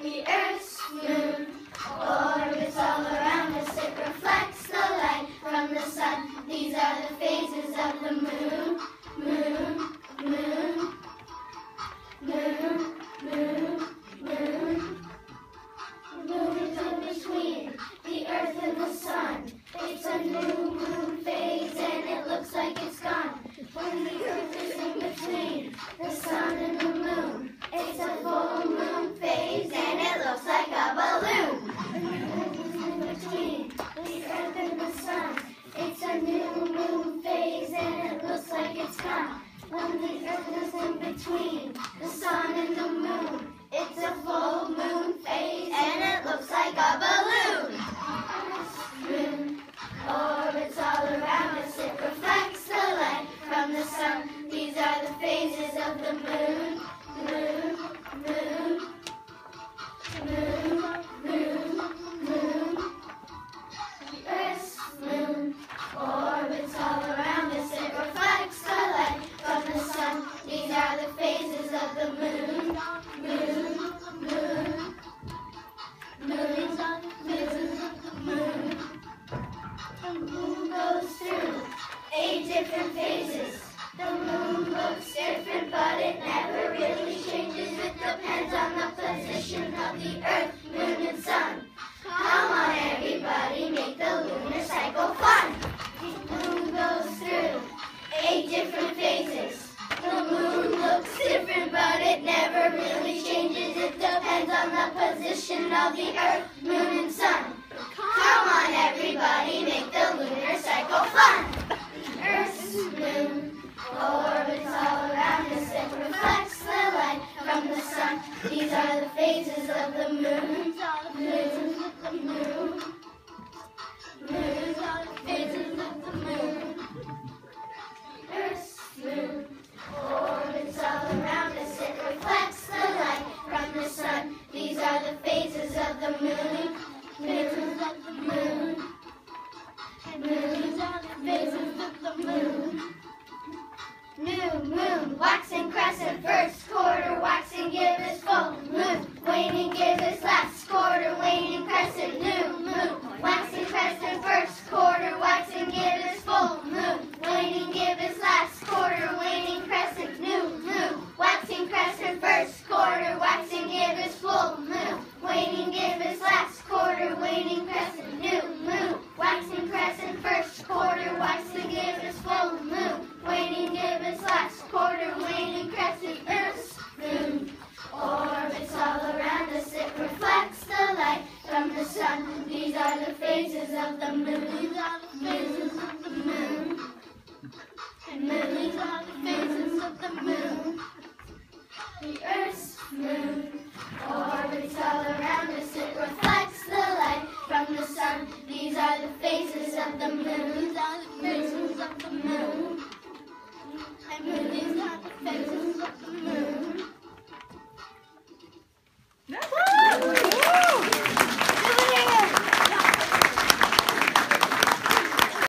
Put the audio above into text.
The Earth's moon orbits all around us. It reflects the light from the sun. These are the phases of the moon. Moon, moon, moon, moon, moon. The moon is in between the Earth and the sun. It's a new moon phase and it looks like it's gone. When the Earth is in between the sun and the moon, it's a full moon phase and it looks like a balloon. When the Earth is in between the Earth and the sun, it's a new moon phase and it looks like it's gone. When the Earth is in between the sun and the moon, it's a full moon phase and it looks like a balloon. Moon orbits all around us. It reflects the light from the sun. These are the phases of the moon. Moon, moon, moon, moon, moon. The Earth's moon orbits all around us. It reflects the light from the sun. These are the phases of the moon. Moon, moon, moon, moon, moon. The moon goes through 8 different phases. The moon looks different, but it never really changes. It depends on the position of the Earth, moon, and sun. Come on, everybody, make the lunar cycle fun. The moon goes through 8 different phases. The moon looks different, but it never really changes. It depends on the position of the Earth, moon, and sun. Come on, everybody, make the lunar cycle fun. The Earth's moon orbits all around us. It reflects the light from the sun. These are the phases of the moon. Moon, moon, moon.